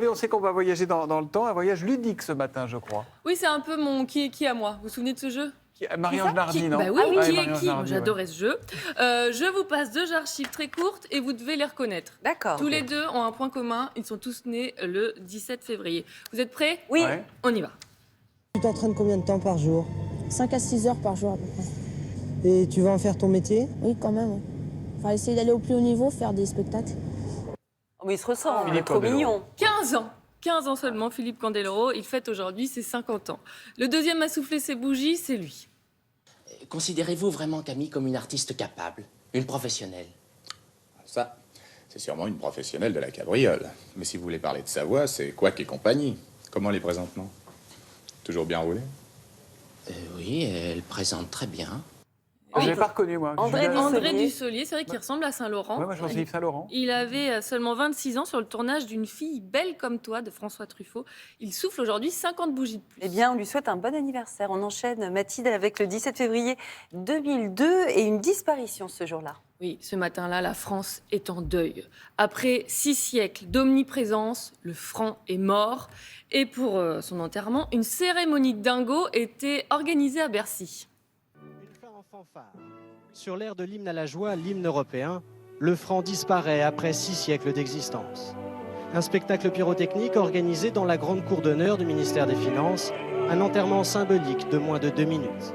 Oui, on sait qu'on va voyager dans le temps, un voyage ludique ce matin, je crois. Oui, c'est un peu mon qui est qui à moi. Vous vous souvenez de ce jeu? Marie-Ange Nardi, non? Bah oui, qui est Marie-Ange qui? Moi, Nardi, j'adorais ce jeu. Je vous passe 2 archives très courtes et vous devez les reconnaître. D'accord. Tous les deux ont un point commun, ils sont tous nés le 17 février. Vous êtes prêts? Oui. Ouais. On y va. Tu t'entraînes combien de temps par jour? 5 à 6 heures par jour à peu près. Et tu vas en faire ton métier? Oui, quand même. Ouais. Enfin, essayer d'aller au plus haut niveau, faire des spectacles. Oh, mais il se ressemble, il est Philippe trop Candeloro. mignon. 15 ans. 15 ans seulement, Philippe Candeloro. Il fête aujourd'hui ses 50 ans. Le deuxième à souffler ses bougies, c'est lui. Considérez-vous vraiment Camille comme une artiste capable, une professionnelle? Ça, c'est sûrement une professionnelle de la cabriole. Mais si vous voulez parler de sa voix, c'est Quack et compagnie. Comment les présentements? Toujours bien roulé? Oui, elle présente très bien. Je ne l'ai pas reconnu, moi. André Julien- Dussolier. André Dussolier, c'est vrai qu'il ressemble à Saint-Laurent. Ouais, moi, je pense Yves Saint-Laurent. Il avait seulement 26 ans sur le tournage d'une fille belle comme toi de François Truffaut. Il souffle aujourd'hui 50 bougies de plus. Eh bien, on lui souhaite un bon anniversaire. On enchaîne, Mathilde, avec le 17 février 2002 et une disparition ce jour-là. Oui, ce matin-là, la France est en deuil. Après 6 siècles d'omniprésence, le franc est mort. Et pour son enterrement, une cérémonie de dingo était organisée à Bercy. Une fin en fanfare. Sur l'air de l'hymne à la joie, l'hymne européen, le franc disparaît après 6 siècles d'existence. Un spectacle pyrotechnique organisé dans la grande cour d'honneur du ministère des Finances, un enterrement symbolique de moins de 2 minutes.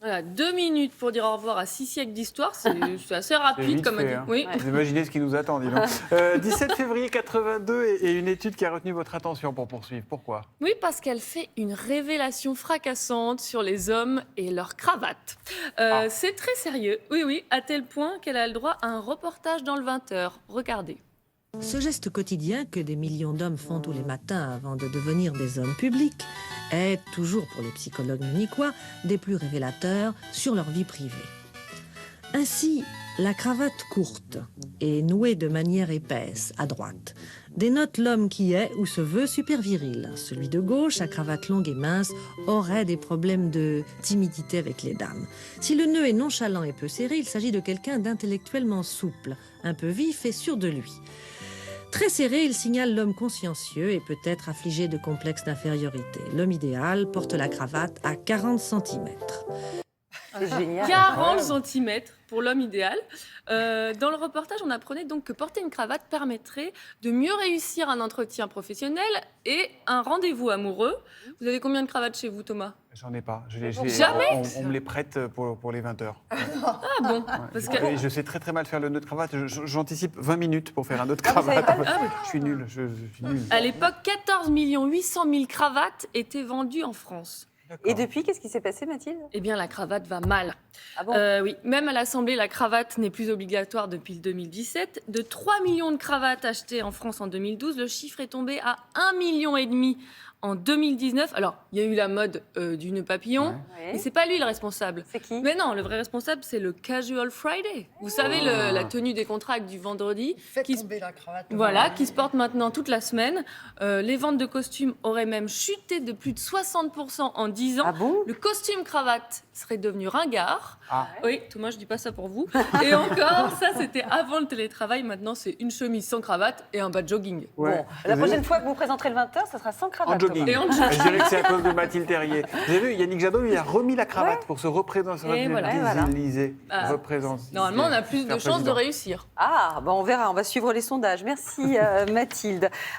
Voilà, 2 minutes pour dire au revoir à 6 siècles d'histoire, c'est assez rapide vite comme fait, hein. Oui. Vous imaginez ce qui nous attend, dis donc. 17 février 82 et une étude qui a retenu votre attention pour poursuivre. Pourquoi? Oui, parce qu'elle fait une révélation fracassante sur les hommes et leurs cravates. C'est très sérieux, oui, à tel point qu'elle a le droit à un reportage dans le 20h. Regardez. Ce geste quotidien que des millions d'hommes font tous les matins avant de devenir des hommes publics est, toujours pour les psychologues munichois, des plus révélateurs sur leur vie privée. Ainsi, la cravate courte et nouée de manière épaisse, à droite, dénote l'homme qui est ou se veut super viril. Celui de gauche, à cravate longue et mince, aurait des problèmes de timidité avec les dames. Si le nœud est nonchalant et peu serré, il s'agit de quelqu'un d'intellectuellement souple, un peu vif et sûr de lui. Très serré, il signale l'homme consciencieux et peut-être affligé de complexes d'infériorité. L'homme idéal porte la cravate à 40 cm. C'est génial. 40 cm pour l'homme idéal. Dans le reportage, on apprenait donc que porter une cravate permettrait de mieux réussir un entretien professionnel et un rendez-vous amoureux. Vous avez combien de cravates chez vous, Thomas? J'en ai pas. Jamais On me les prête pour les 20 heures. Ah bon Parce que... Et je sais très très mal faire le nœud de cravate. J'anticipe 20 minutes pour faire un nœud de vous savez cravate. pas Je suis nul. Je suis nul. À l'époque, 14 800 000 cravates étaient vendues en France. Et depuis, qu'est-ce qui s'est passé, Mathilde? Eh bien, la cravate va mal. Ah bon? Oui, même à l'Assemblée, la cravate n'est plus obligatoire depuis le 2017. De 3 millions de cravates achetées en France en 2012, le chiffre est tombé à 1,5 million en 2019. Alors, il y a eu la mode du nœud papillon, Ouais. mais c'est pas lui le responsable. C'est qui? Mais non, le vrai responsable, c'est le Casual Friday. Vous savez, la tenue des contracts du vendredi. Qui se... la cravate. Voilà, qui se porte maintenant toute la semaine. Les ventes de costumes auraient même chuté de plus de 60% en 10 ans. Ah bon? Le costume cravate serait devenu ringard. Ah. Oui, Thomas, je dis pas ça pour vous. Et encore, ça, c'était avant le télétravail. Maintenant, c'est une chemise sans cravate et un bas de jogging. Ouais. Bon, la prochaine fois que vous présenterez le 20h, ça sera sans cravate. En jogging. Et en Je dirais que c'est à cause de Mathilde Terrier. Vous avez vu, Yannick Jadot, il a remis la cravate pour se représenter, Et voilà. désilluser, Ah. représenter. Normalement, on a plus de chances de réussir. Ah, bon, on verra, on va suivre les sondages. Merci Mathilde.